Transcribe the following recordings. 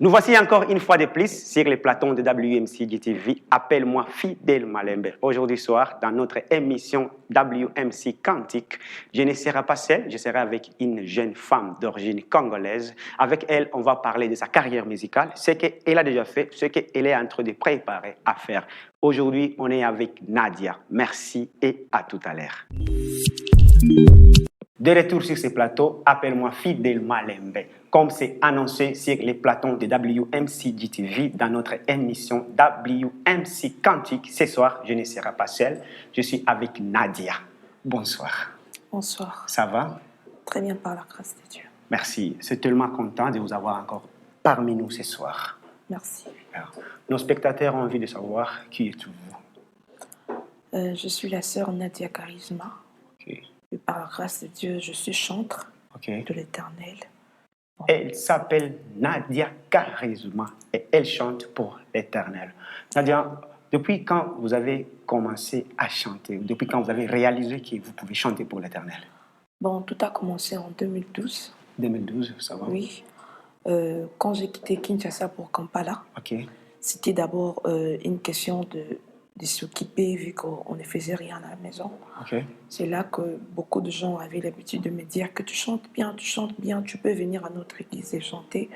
Nous voici encore une fois de plus sur les plateaux de WMC GTV. Appelle-moi Fidèle Malembe. Aujourd'hui soir, dans notre émission WMC Quantique, je ne serai pas seul, je serai avec une jeune femme d'origine congolaise. Avec elle, on va parler de sa carrière musicale, ce qu'elle a déjà fait, ce qu'elle est en train de préparer à faire. Aujourd'hui, on est avec Nadia. Merci et à tout à l'heure. De retour sur ce plateau, appelle-moi Fidèle Malembe. Comme c'est annoncé sur les plateaux de WMC GTV dans notre émission WMC Quantique, ce soir, je ne serai pas seul, je suis avec Nadia. Bonsoir. Bonsoir. Ça va? Très bien par la grâce de Dieu. Merci. C'est tellement content de vous avoir encore parmi nous ce soir. Merci. Alors, nos spectateurs ont envie de savoir qui êtes-vous? Je suis la sœur Nadia Charisma. Okay. Et par la grâce de Dieu, je suis chantre de l'Éternel. Bon. Elle s'appelle Nadia Charisma et elle chante pour l'Éternel. Nadia, depuis quand vous avez commencé à chanter? Depuis quand vous avez réalisé que vous pouvez chanter pour l'Éternel? Bon, tout a commencé en 2012. 2012, ça va? Oui. Quand j'ai quitté Kinshasa pour Kampala, c'était d'abord une question de s'occuper vu qu'on ne faisait rien à la maison. C'est là que beaucoup de gens avaient l'habitude de me dire que tu chantes bien, tu peux venir à notre église et chanter.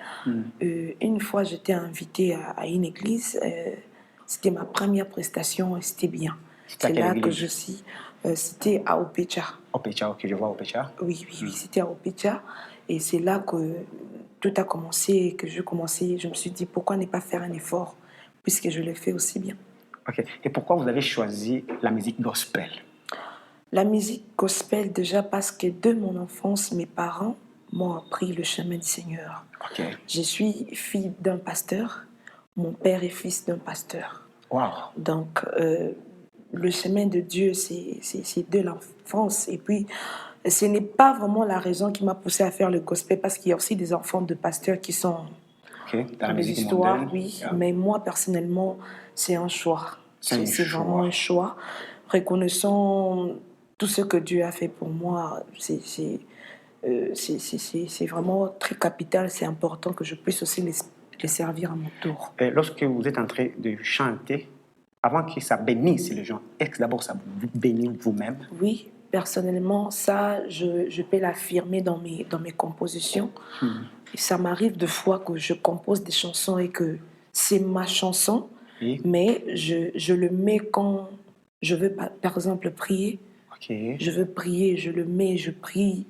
Une fois, j'étais invitée à une église, c'était ma première prestation et c'était bien. C'est là que je suis. C'était à Opecha. Opecha, ok, je vois Opecha. Oui, c'était à Opecha. Et c'est là que tout a commencé et que je me suis dit pourquoi ne pas faire un effort puisque je le fais aussi bien. Ok. Et pourquoi vous avez choisi la musique gospel? La musique gospel, déjà parce que de mon enfance, mes parents m'ont appris le chemin du Seigneur. Je suis fille d'un pasteur. Mon père est fils d'un pasteur. Wow. Donc, le chemin de Dieu, c'est de l'enfance. Et puis, ce n'est pas vraiment la raison qui m'a poussée à faire le gospel parce qu'il y a aussi des enfants de pasteurs qui sont dans des histoires, mondaine. Oui. Mais moi, personnellement, c'est un choix. C'est vraiment un choix. Reconnaissant tout ce que Dieu a fait pour moi, c'est vraiment très capital. C'est important que je puisse aussi les servir à mon tour. Et lorsque vous êtes en train de chanter, avant que ça bénisse les gens, est-ce que d'abord ça vous bénit vous-même? Oui, personnellement, ça, je peux l'affirmer dans mes compositions. Et ça m'arrive de fois que je compose des chansons et que c'est ma chanson, mais je le mets quand je veux, par exemple, prier. Je veux prier, je le mets, je prie.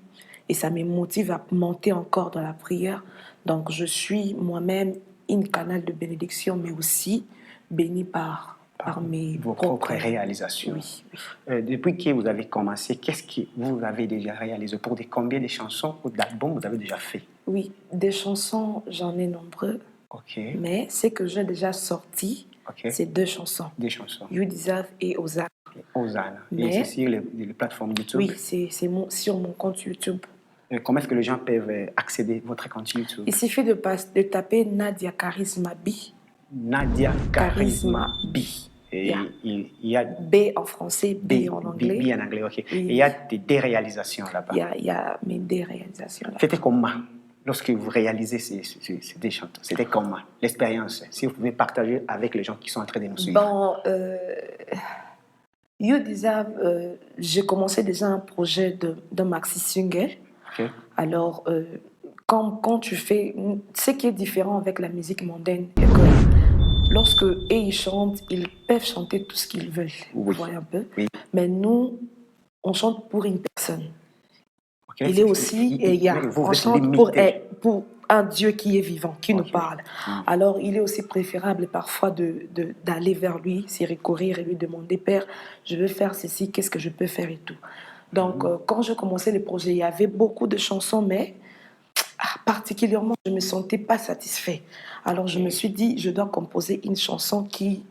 Et ça me motive à monter encore dans la prière. Donc, je suis moi-même une canal de bénédiction, mais aussi bénie par vos propres réalisations. Oui. Depuis que vous avez commencé, qu'est-ce que vous avez déjà réalisé? Pour combien de chansons ou d'albums vous avez déjà fait? Oui, des chansons, j'en ai nombreux. Mais ce que j'ai déjà sorti, c'est 2 chansons. Des chansons. You Deserve et Hosanna. Et c'est sur les plateformes YouTube? Oui, c'est sur mon compte YouTube. Comment est-ce que les gens peuvent accéder à votre compte YouTube? Il suffit de taper Nadia Charisma B. Nadia Charisma B. Et il y a B en français, B en anglais. B en anglais, ok. Et il y a des réalisations là-bas. Il y a mes réalisations là-bas. C'était comment lorsque vous réalisez ces chants? C'était comment l'expérience? Si vous pouvez partager avec les gens qui sont en train de nous suivre. Bon, You Deserve, j'ai commencé déjà un projet de maxi single. Alors, quand tu fais... Ce qui est différent avec la musique mondaine, c'est que lorsque ils chantent, ils peuvent chanter tout ce qu'ils veulent. Vous voyez un peu. Mais nous, on chante pour une personne. Il est aussi... on chante pour un Dieu qui est vivant, qui nous parle. Alors, il est aussi préférable parfois d'aller vers lui, s'y recourir et lui demander, Père, je veux faire ceci, qu'est-ce que je peux faire et tout. Donc, quand je commençais le projet, il y avait beaucoup de chansons, mais particulièrement, je ne me sentais pas satisfait. Alors, je me suis dit, je dois composer une chanson qui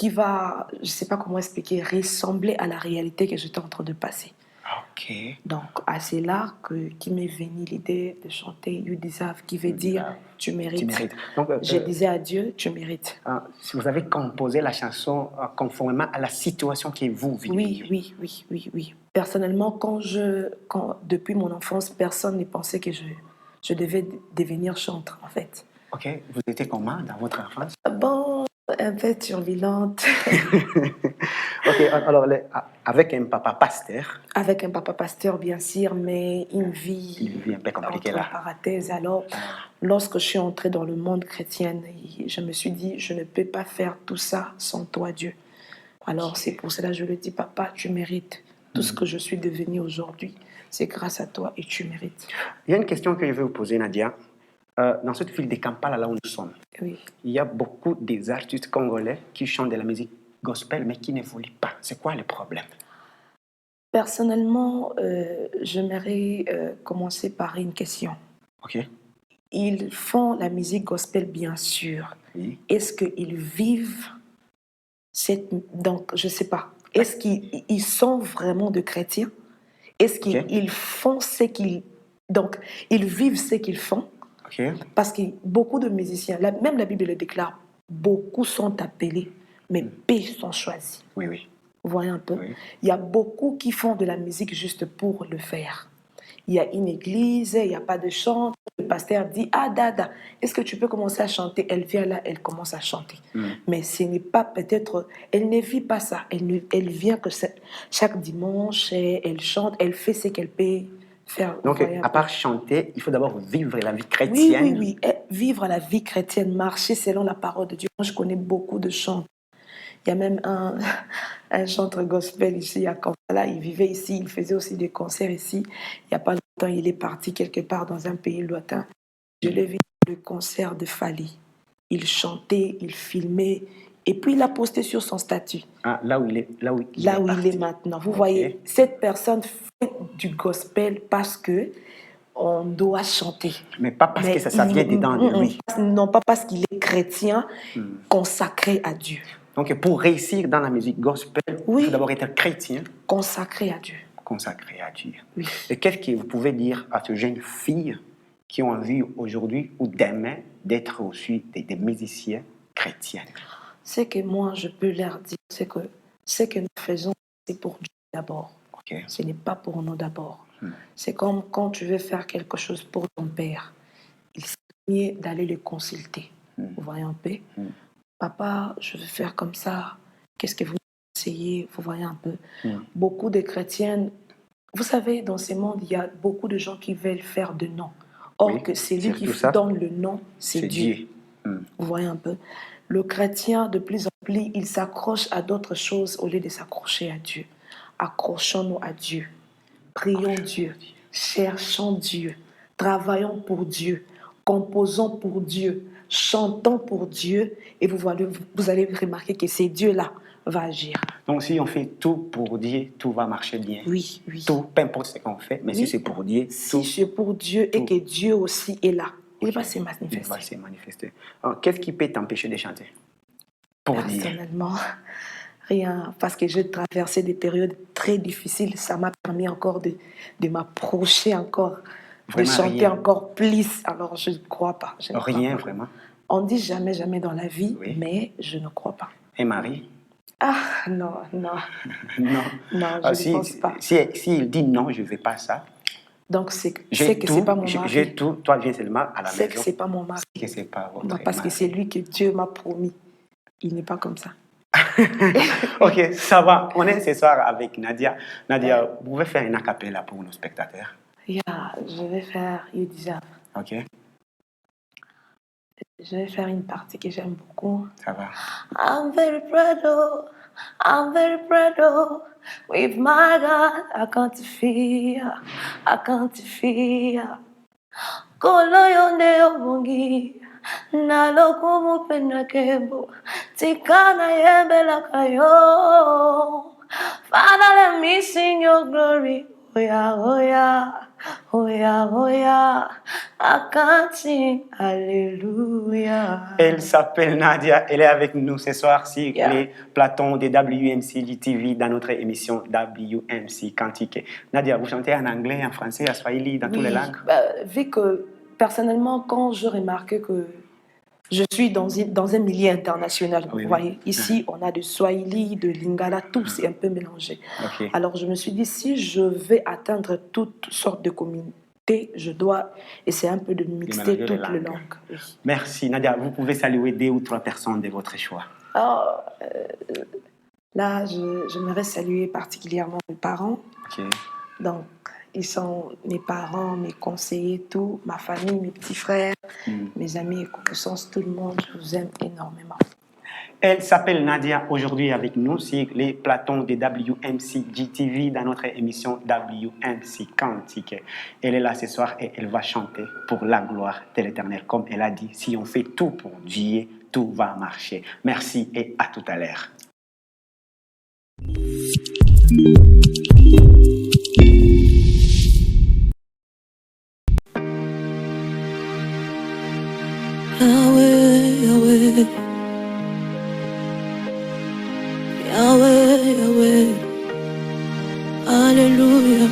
va, je ne sais pas comment expliquer, ressembler à la réalité que j'étais en train de passer. Donc, c'est là qui m'est venue l'idée de chanter You Deserve, qui veut dire tu mérites. Donc, je disais à Dieu, tu mérites. Si vous avez composé la chanson conformément à la situation que vous vivez. Oui. Personnellement, depuis mon enfance, personne ne pensait que je devais devenir chantre, en fait. Ok, vous étiez comment dans votre enfance? Bon, un peu turbulente. Ok, alors avec un papa pasteur, Avec un papa pasteur, bien sûr, mais une une vie vie un peu compliquée entre là. parenthèses. Alors, lorsque je suis entrée dans le monde chrétien, je me suis dit, je ne peux pas faire tout ça sans toi, Dieu. Alors, c'est pour cela que je lui dis, papa, tu mérites. Tout ce que je suis devenue aujourd'hui, c'est grâce à toi et tu mérites. Il y a une question que je vais vous poser, Nadia. Dans cette ville de Kampala, là où nous sommes, Oui. il y a beaucoup des artistes congolais qui chantent de la musique gospel, mais qui n'évoluent pas. C'est quoi le problème? Personnellement, j'aimerais commencer par une question. Ok. Ils font la musique gospel, bien sûr. Oui. Est-ce qu'ils vivent cette... Donc, je ne sais pas. Est-ce qu'ils sont vraiment de chrétiens? Est-ce qu'ils font ce qu'ils... Donc, ils vivent ce qu'ils font? Ok. Parce que beaucoup de musiciens, même la Bible le déclare, beaucoup sont appelés, mais peu sont choisis. Oui, oui. Vous voyez un peu? Oui. Il y a beaucoup qui font de la musique juste pour le faire. Il y a une église, il n'y a pas de chant. Le pasteur dit, ah Dada, est-ce que tu peux commencer à chanter? Elle vient là, elle commence à chanter. Mais ce n'est pas peut-être, elle ne vit pas ça. Elle vient que chaque dimanche, elle chante, elle fait ce qu'elle peut faire. Donc, à part chanter, il faut d'abord vivre la vie Oui, chrétienne. oui, oui. Et vivre la vie chrétienne, marcher selon la parole de Dieu. Moi, je connais beaucoup de chants. Il y a même un chanteur gospel ici à Kampala. Il vivait ici, il faisait aussi des concerts ici. Il n'y a pas longtemps, il est parti quelque part dans un pays lointain. Je l'ai vu dans le concert de Fali. Il chantait, il filmait, et puis il a posté sur son statut. Ah, là où il est, il est maintenant. Vous voyez, cette personne fait du gospel parce que on doit chanter. Mais pas parce que ça vient dedans de lui. Non, pas parce qu'il est chrétien, consacré à Dieu. Donc, pour réussir dans la musique gospel, il faut d'abord être chrétien. Consacré à Dieu. Consacré à Dieu. Oui. Et qu'est-ce que vous pouvez dire à ces jeunes filles qui ont envie aujourd'hui ou demain d'être aussi des musiciens chrétiens? Ce que moi, je peux leur dire, c'est que ce que nous faisons, c'est pour Dieu d'abord. Okay. Ce n'est pas pour nous d'abord. C'est comme quand tu veux faire quelque chose pour ton père. Il serait mieux d'aller le consulter. Vous voyez un peu? Papa, je veux faire comme ça. Qu'est-ce que vous conseillez? Vous voyez un peu? Beaucoup de chrétiens, vous savez, dans ce monde, il y a beaucoup de gens qui veulent faire de nom. Or, que c'est lui qui donne le nom, c'est Dieu. Vous voyez un peu? Le chrétien, de plus en plus, il s'accroche à d'autres choses au lieu de s'accrocher à Dieu. Accrochons-nous à Dieu. Prions Dieu. Cherchons Dieu. Travaillons pour Dieu. Composons pour Dieu. Chantons pour Dieu. Et vous allez remarquer que c'est Dieu-là va agir. Donc, si on fait tout pour Dieu, tout va marcher bien. Oui, oui. Tout, peu importe ce qu'on fait, mais si c'est pour Dieu, si c'est pour Dieu et que Dieu aussi est là, il va se manifester. Il va se manifester. Alors, qu'est-ce qui peut t'empêcher de chanter? Pour Dieu. Personnellement, rien. Parce que j'ai traversé des périodes très difficiles. Ça m'a permis encore de m'approcher encore, vraiment de chanter encore plus. Alors, je ne crois pas. Rien, vraiment? On dit jamais, jamais dans la vie, mais je ne crois pas. Et Marie? Ah, non, non. Non. Non, je ne pense pas. Si il dit non, je ne veux pas ça. Donc, c'est que ce n'est pas mon mari. J'ai tout, toi viens seulement à la maison. C'est que ce n'est pas mon mari. C'est que ce n'est pas votre mari. Parce que c'est lui que Dieu m'a promis. Il n'est pas comme ça. Ok, ça va. On est ce soir avec Nadia. Nadia, vous pouvez faire une acapella pour nos spectateurs? Yeah, je vais faire You Deserve. Ok. Je vais faire une partie que j'aime beaucoup. Ça va. I'm very proud, oh, I'm very proud, oh, with my God, I can't fear, I can't fear. Kolo yonde obongi, nalo kumupenda kebo, tikana yembe lakayo. Father, let me sing your glory, oh yeah, oh yeah. Oh yeah, oh yeah, I can't sing, alléluia. Elle s'appelle Nadia, elle est avec nous ce soir sur les platons de WMC GTV dans notre émission WMC Cantique. Nadia, vous chantez en anglais, en français, en swahili, dans toutes les langues? Vu que personnellement, quand je remarque que je suis dans un milieu international, vous voyez, ici on a de swahili, de lingala, tout c'est un peu mélangé. Alors je me suis dit, si je vais atteindre toutes sortes de je dois essayer un peu de mixer toutes les langues. Oui. Merci. Nadia, vous pouvez saluer 2 ou 3 personnes de votre choix. Alors, là, j'aimerais saluer particulièrement mes parents. Okay. Donc, ils sont mes parents, mes conseillers, tout, ma famille, mes petits frères, mes amis et connaissances, tout le monde. Je vous aime énormément. Elle s'appelle Nadia, aujourd'hui avec nous sur les plateaux de WMC GTV dans notre émission WMC Cantique. Elle est là ce soir et elle va chanter pour la gloire de l'Éternel. Comme elle a dit, si on fait tout pour Dieu, tout va marcher. Merci et à tout à l'heure. Yahweh, Yahweh. Yahweh, Yahweh, Alléluia,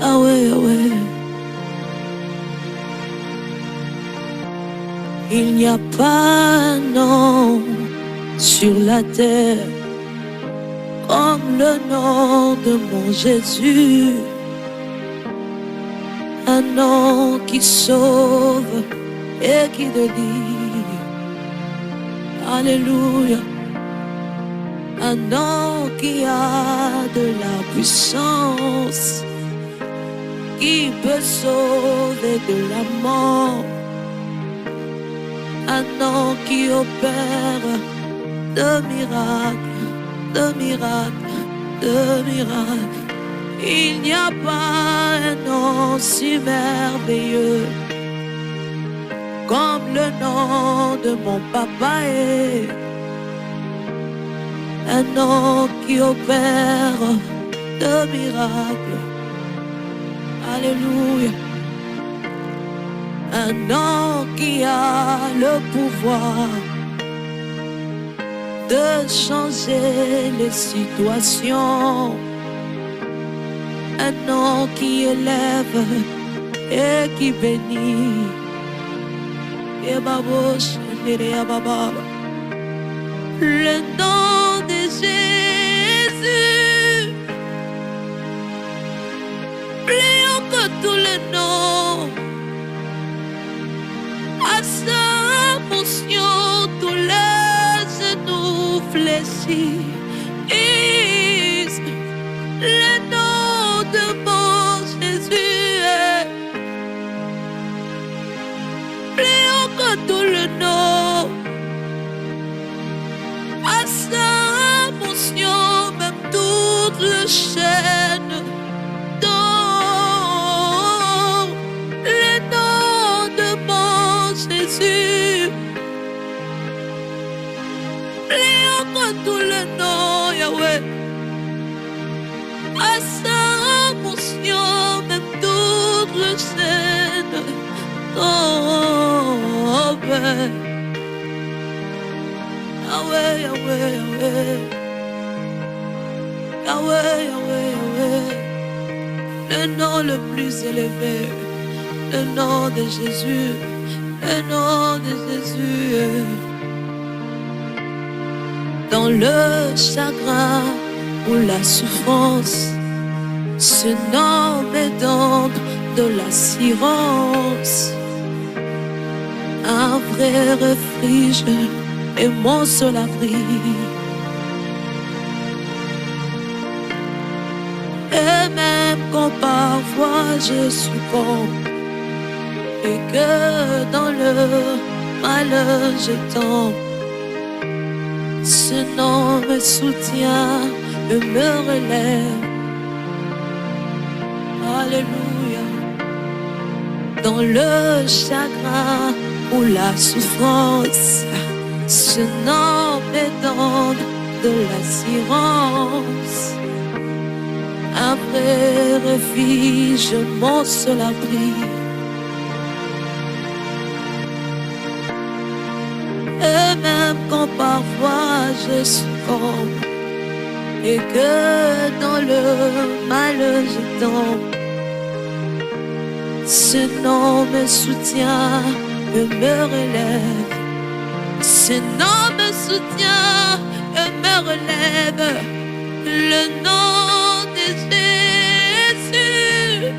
Yahweh, Yahweh. Il n'y a pas un nom sur la terre comme le nom de mon Jésus, un nom qui sauve et qui délivre. Alléluia. Un nom qui a de la puissance, qui peut sauver de la mort. Un nom qui opère de miracles, de miracles, de miracles. Il n'y a pas un nom si merveilleux comme le nom de mon papa est. Un nom qui opère de miracles. Alléluia. Un nom qui a le pouvoir de changer les situations. Un nom qui élève et qui bénit. Et babos, le nom de Jésus, plus haut que tous les noms, à sa mention, tous les genoux fléchissent. Le nom de mon Jésus est plus haut que tous les noms. À sa mention, même toute la chaîne tombe. Le nom de mon Jésus, plus haut que tous les noms, Yahweh. À sa mention, même toute la chaîne tombe. Yahweh, Yahweh, Yahweh. Yahweh, Yahweh, Yahweh. Le nom le plus élevé, le nom de Jésus, le nom de Jésus. Dans le chagrin ou la souffrance, ce nom me donne de l'assurance. Un vrai refuge et mon seul abri. Et même quand parfois je succombe et que dans le malheur je tombe, ce nom me soutient et me relève. Alléluia. Dans le chagrin ou la souffrance, ce nom me donne de l'assurance. Un vrai refuge, mon seul abri. Et même quand parfois je succombe et que dans le mal je tombe, ce nom me soutient et me relève. Ce nom me soutient et me relève. Le nom de Jésus,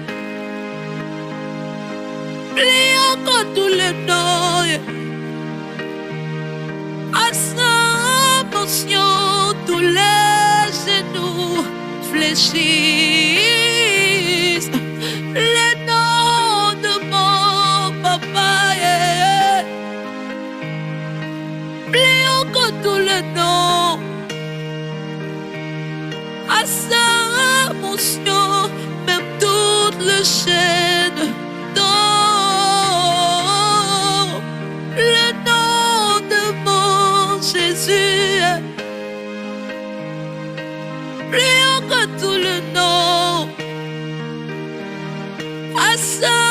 infléchisse le nom de mon papa. Yeah. Plus haut que tout le nom, à sa motion, même toutes les chaînes. Dans le nom de mon Jésus, plus haut que tout le nom, à sa